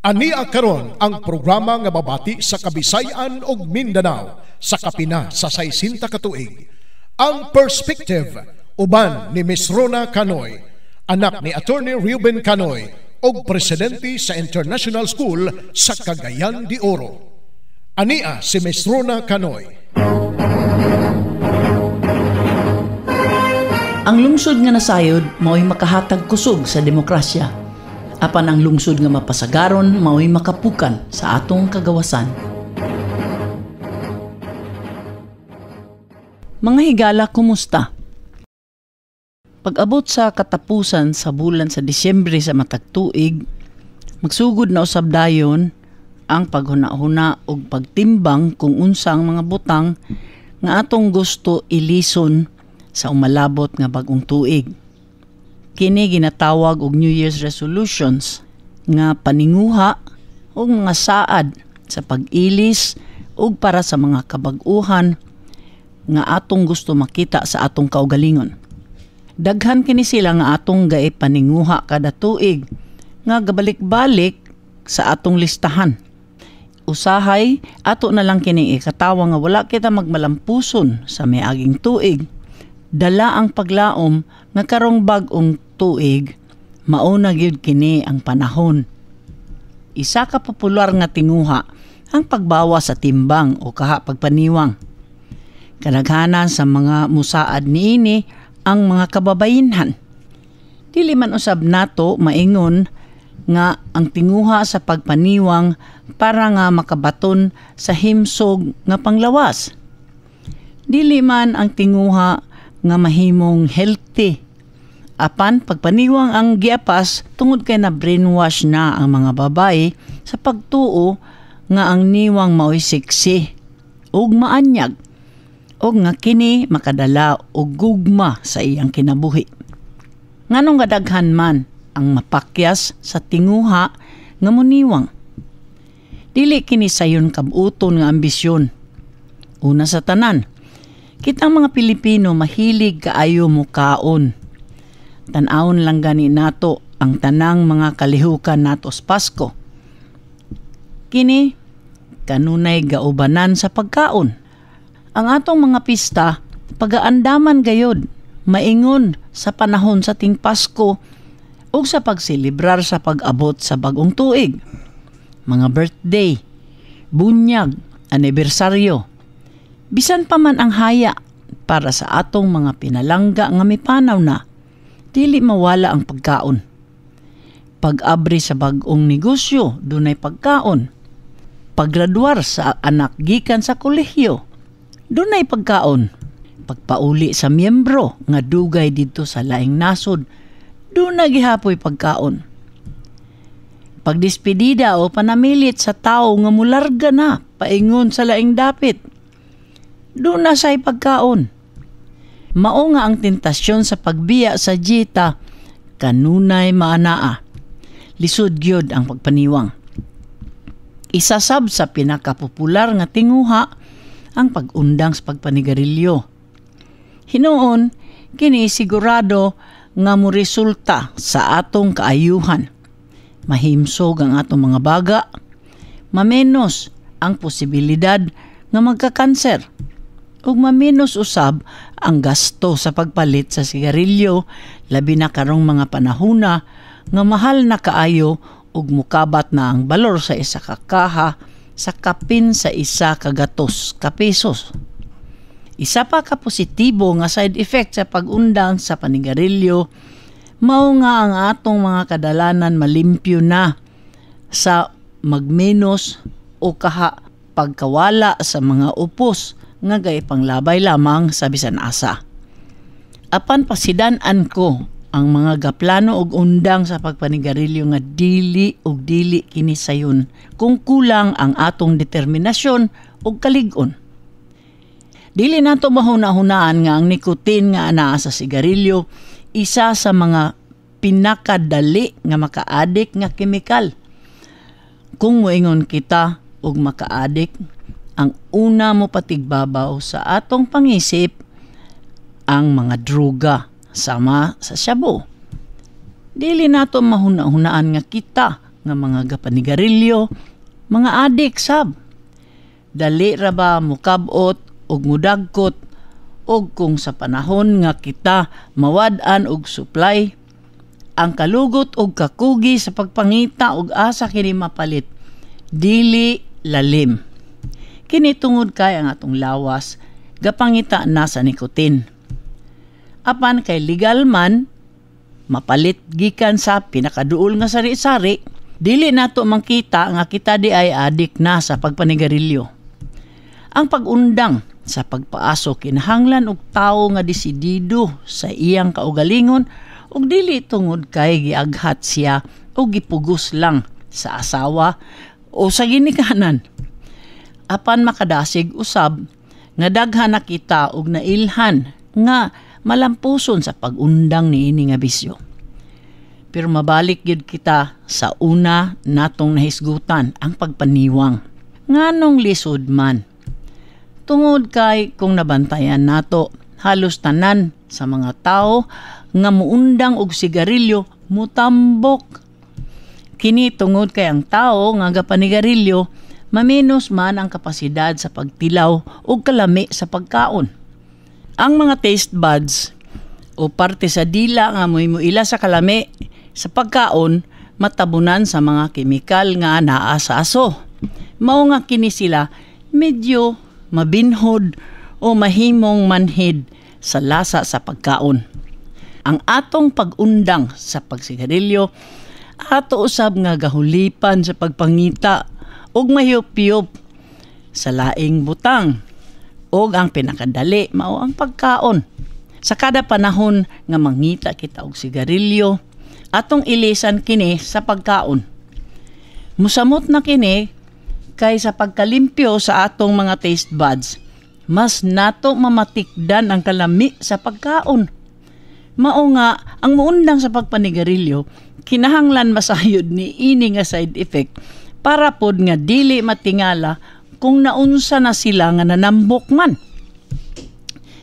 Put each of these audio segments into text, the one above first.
Ania karon ang programa nga babati sa Kabisayan ug Mindanao sa kapina sa 60 ka tuig. Ang Perspective uban ni Miss Rona Canoy, anak ni Attorney Ruben Canoy ug presidente sa International School sa Cagayan de Oro. Ania si Miss Rona Canoy. Ang lungsod nga nasayod mao'y makahatag kusog sa demokrasya. Apan ang lungsod nga mapasagaron mao'y makapukan sa atong kagawasan. Mga higala, kumusta? Pag-abot sa katapusan sa bulan sa Disyembre sa matag tuig, magsugod na usab dayon ang paghuna-huna ug pagtimbang kung unsang mga butang nga atong gusto ilison sa umalabot nga bag-ong tuig. Kini ginatawag og New Year's resolutions nga paninguha o mga saad sa pag-ilis ug para sa mga kabag-uhan nga atong gusto makita sa atong kaugalingon. Daghan kini sila nga atong paninguha kada tuig nga gabalik-balik sa atong listahan. Usahay ato na lang kini ikatawa nga wala kita magmalampuson sa miaging tuig. Dala ang paglaom nga karong bag-ong tuig, mauna gyud kini ang panahon. Isa ka popular nga tinguha ang pagbawa sa timbang o kaha pagpaniwang. Kadaghanan sa mga musaad niini ang mga kababayenhan. Dili man usab nato maingon nga ang tinguha sa pagpaniwang para nga makabaton sa himsog nga panglawas. Dili man ang tinguha nga mahimong healthy. Apan pagpaniwang ang giapas tungod kay na brainwash na ang mga babae sa pagtuo nga ang niwang mao'y sexy ug maanyag ug nga kini makadala og gugma sa iyang kinabuhi. Nganong gadaghan man ang mapakyas sa tinguha nga muniwang. Dili kini sayon kabuton nga ambisyon. Una sa tanan, kitang mga Pilipino mahilig kaayo mukaon. Tan-awon lang gani nato ang tanang mga kalihukan nato sa Pasko. Kini kanunay gaubanan sa pagkaon. Ang atong mga pista pagaandaman gayod, maingon sa panahon sa ting Pasko ug sa pagselebrar sa pag-abot sa bag-ong tuig. Mga birthday, bunyag, anibersaryo. Bisan pa man ang haya para sa atong mga pinalangga nga mipanaw na, dili mawala ang pagkaon. Pag-abri sa bag-ong negosyo, dunay pagkaon. Paggraduar sa anak gikan sa kolehiyo, dunay pagkaon. Pagpauli sa miyembro nga dugay didto sa laing nasod, dunay gihapoy pagkaon. Pagdespedida o panamilit sa tao nga mularga na paingon sa laing dapit, duna say pagkaon. Mao nga ang tentasyon sa pagbiya sa jita, kanunay maanaa. Lisod gyud ang pagpaniwang. Isasab sa pinakapopular nga tinguha ang pag-undang sa pagpanigarilyo. Hinuon, kini sigurado nga moresulta sa atong kaayuhan. Mahimsog ang atong mga baga, mamenos ang posibilidad nga magka-kanser, ug maminos usab ang gasto sa pagpalit sa sigarilyo, labi na karong mga panahuna nga mahal na kaayo ug mukabat na ang balor sa isa ka kaha sa kapin sa isa ka gatos ka pesos. Isa pa ka positibo nga side effect sa pag-undang sa panigarilyo, mao nga ang atong mga kadalanan malimpyo na sa magmenos o kaha pagkawala sa mga upos nga gay panglabay lamang sa bisan asa. Apan pasidan-an ko ang mga gaplano og undang sa pagpanigarilyo nga dili kini sayon kung kulang ang atong determinasyon ug kalig-on. Dili nato mahuna-hunaan nga ang nicotine nga anaa sa sigarilyo isa sa mga pinakadali nga maka-addict nga kemikal. Kung moingon kita og maka-addict, ang una mo patigbabaw sa atong pangisip ang mga droga sama sa shabu. Dili nato mahuna-hunaan nga kita nga mga gapanigarilyo, mga adik sab. Dali ra ba mukabot og mudagkot og kung sa panahon nga kita mawad-an og supply, ang kalugot og kakugi sa pagpangita og asa kini mapalit dili lalim. Kini tungod kay ang atong lawas gapangita na sa nikotin. Apan kay legal man mapalit gikan sa pinakaduol nga sari-sari, dili nato makita nga kita di ay adik na sa pagpanigarilyo. Ang pag-undang sa pagpaaso kinahanglan og tawo nga desidido sa iyang kaugalingon ug dili tungod kay giaghat siya o gipugos lang sa asawa o sa ginikanan. Apan makadasig usab nga daghan na kita og nailhan nga malampuson sa pag-undang niini nga bisyo. Pero mabalik gyud kita sa una natong nahisgutan, ang pagpaniwang. Nganong lisod man? Tungod kay kung nabantayan nato, halos tanan sa mga tao nga muundang og sigarilyo mutambok. Kini tungod kay ang tao nga gapanigarilyo maminos man ang kapasidad sa pagtilaw o kalami sa pagkaon. Ang mga taste buds o parte sa dila nga muila sa kalami sa pagkaon matabunan sa mga kemikal nga naa sa aso. Mao nga kini sila medyo mabinhod o mahimong manhid sa lasa sa pagkaon. Ang atong pag-undang sa pagsigarilyo ato usab nga gahulipan sa pagpangita og mahiyop-hiyop sa laing butang og ang pinakadali mao ang pagkaon. Sa kada panahon nga mangita kita og sigarilyo, atong ilisan kini sa pagkaon. Musamot na kini kay sa pagkalimpyo sa atong mga taste buds, mas nato mamatikdan ang kalami sa pagkaon. Mao nga ang muundang sa pagpanigarilyo kinahanglan masayod ni ini nga side effect para pod nga dili matingala kung naunsa na sila nga nanambok man.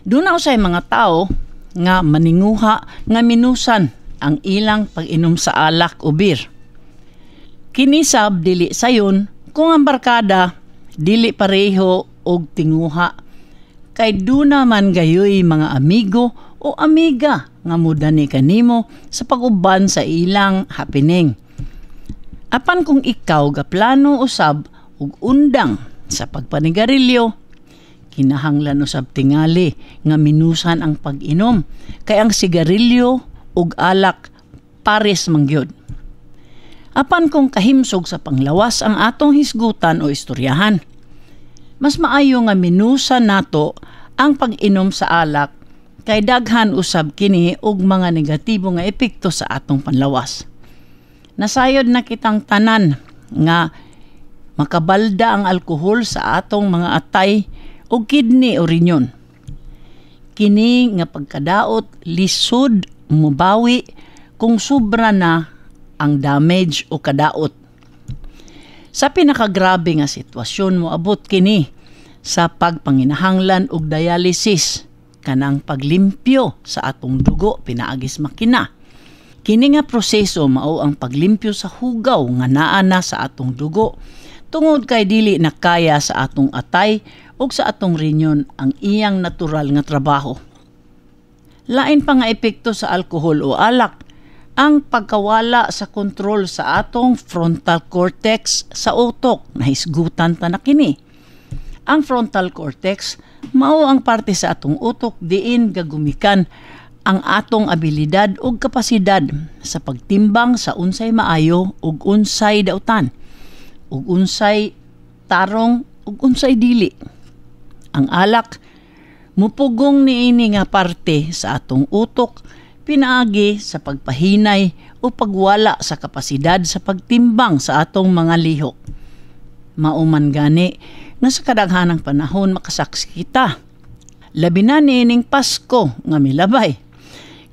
Doon usay mga tao nga maninguha nga minusan ang ilang pag-inom sa alak o beer. Kinisab dili sayon kung ang barkada dili pareho og tinguha, kay duna man gayoy mga amigo o amiga nga mudani kanimo sa pag-uban sa ilang happening. Apan kung ikaw gaplano usab og undang sa pagpanigarilyo, kinahanglan usab tingali nga minusan ang pag-inom, kay ang sigarilyo ug alak pares mangyod. Apan kung kahimsog sa panglawas ang atong hisgutan o istoryahan, mas maayo nga minusan nato ang pag-inom sa alak, kay daghan usab kini og mga negatibo nga epekto sa atong panlawas. Nasayod na kitang tanan nga makabalda ang alkohol sa atong mga atay o kidney o rinyon. Kini nga pagkadaot lisod mubawi kung sobra na ang damage o kadaot. Sa pinakagrabe nga sitwasyon moabot kini sa pagpanginahanglan og dialysis, kanang paglimpyo sa atong dugo pinaagis makina. Kini nga proseso mao ang paglimpyo sa hugaw nga naa na sa atong dugo tungod kay dili na kaya sa atong atay ug sa atong rinyon ang iyang natural nga trabaho. Lain pa nga epekto sa alkohol o alak ang pagkawala sa kontrol sa atong frontal cortex sa utok, nahisgutan ta na kini. Ang frontal cortex mao ang parte sa atong utok diin gagumikan ang atong abilidad ug kapasidad sa pagtimbang sa unsay maayo ug unsay dautan, ug unsay tarong ug unsay dili. Ang alak mupugong niini nga parte sa atong utok pinaagi sa pagpahinay o pagwala sa kapasidad sa pagtimbang sa atong mga lihok. Mauman gani nga sa kadaghanang panahon makasaksi kita. Labi na niining Pasko nga milabay,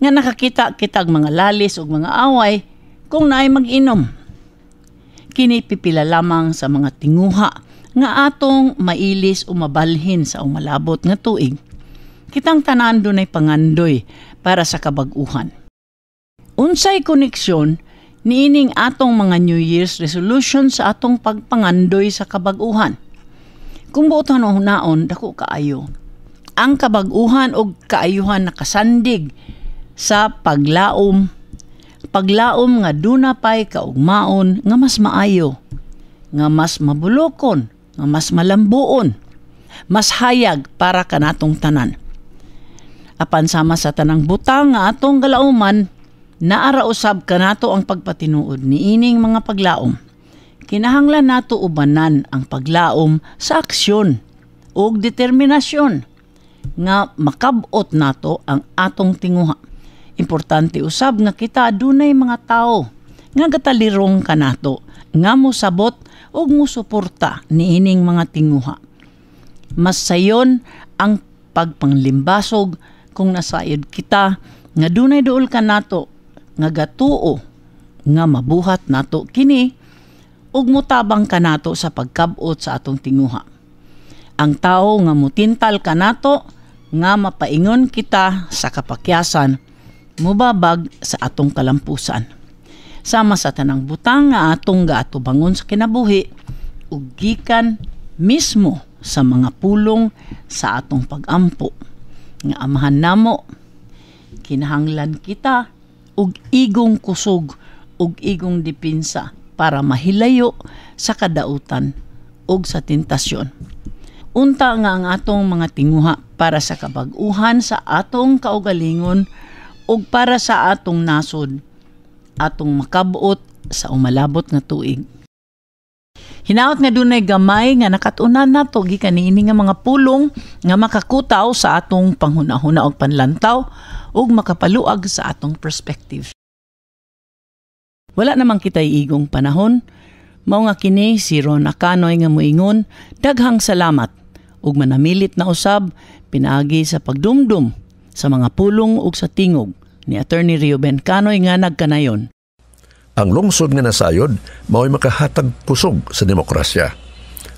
nga nakakita kitag mga lalis ug mga away kung naay mag-inom. Kini pipila lamang sa mga tinguha nga atong mailis o mabalhin sa umalabot nga tuig. Kitang tanan dunay pangandoy para sa kabag-uhan. Unsay koneksyon niining atong mga New Year's resolution sa atong pagpangandoy sa kabag-uhan. Kung buotan o hunaon, dako kaayo. Ang kabag-uhan o kaayuhan nakasandig sa paglaom nga dunapay kaugmaon nga mas maayo, nga mas mabulokon, nga mas malambuon, mas hayag para kanatong tanan. Apan sama sa tanang butang nga atong galauman, naara usab kanato ang pagpatinuod niining mga paglaom. Kinahanglan nato ubanan ang paglaom sa aksyon ug determinasyon nga makab-ot nato ang atong tinguha. Importante usab nga kita adunay mga tao nga gatalirong kanato nga mosabot ug mosuporta niining mga tinguha. Mas sayon ang pagpanglimbasog kung nasayod kita nga dunay duol kanato nga gatuo nga mabuhat nato kini ug mutabang kanato sa pagkab-ot sa atong tinguha. Ang tao nga mutintal kanato nga mapaingon kita sa kapakyasan mubabag sa atong kalampusan. Sama sa tanang butang nga atong gaatubangon sa kinabuhi ug gikan mismo sa mga pulong sa atong pag-ampo nga amahan namo, kinahanglan kita ug igong kusog ug igong dipinsa para mahilayo sa kadautan ug sa tentasyon. Unta nga ang atong mga tinguha para sa kabag-uhan sa atong kaugalingon ug para sa atong nasod, atong makabot sa umalabot nga tuig. Hinaot nga dunay gamay nga nakatunan nato gikan niini nga mga pulong nga makakutaw sa atong panghunahuna ug panlantaw ug makapaluag sa atong perspective. Wala namang kitay igong panahon, mao nga kini si Rona Canoy nga moingon, daghang salamat ug manamilit na usab pinaagi sa pagdumdum sa mga pulong ug sa tingog ni Attorney Reuben Canoy nga nagkanayon. Ang lungsod nga nasayod mao'y makahatag kusog sa demokrasya.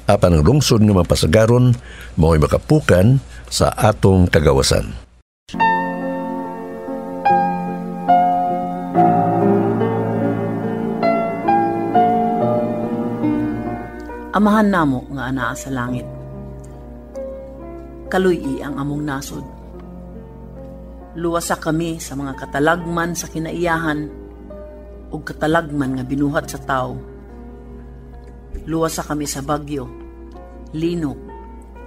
Apan ang lungsod nga mapasagaron mao'y makapukan sa atong kagawasan. Amahan namo nga anaa sa langit. Kaluy ang among nasod. Luwasa kami sa mga katalagman sa kinaiyahan ug katalagman nga binuhat sa tao. Luwasa kami sa bagyo, linog,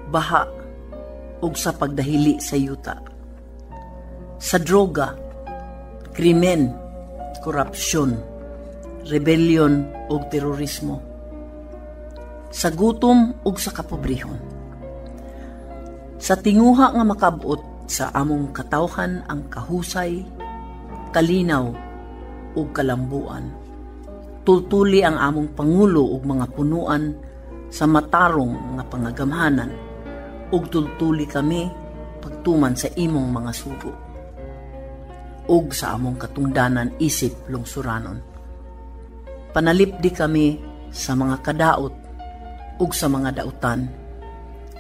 baha ug sa pagdahili sa yuta. Sa droga, krimen, korupsyon, rebellion ug terorismo. Sa gutom ug sa kapobrehon. Sa tinguha nga makabot sa among katawhan ang kahusay, kalinaw ug kalambuan. Tultuli ang among pangulo ug mga punuan sa matarong nga pangagamhanan ug tultuli kami pagtuman sa imong mga sugo ug sa among katungdanan isip lungsuranon. Panalipdi kami sa mga kadaot ug sa mga dautan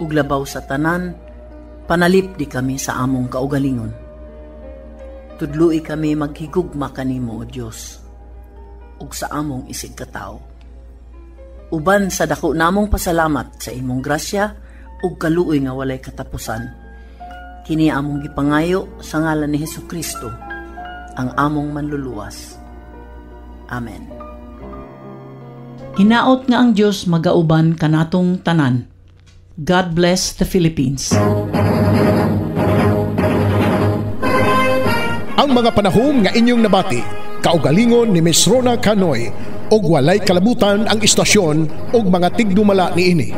ug labaw sa tanan, panalipdi kami sa among kaugalingon. Tudloi kami maghigugma kanimo, O Dios, ug sa among isig katao. Uban sa dako namong pasalamat sa imong grasya ug kaluoy nga walay katapusan. Kini among gipangayo sa ngalan ni Hesukristo, ang among manluluwas. Amen. Hinaot nga ang Dios magauban kanatong tanan. God bless the Philippines. Ang mga panahon nga inyong nabati, kaugalingon ni Miss Rona Canoy, og walay kalabutan ang istasyon og mga tigdumala niini.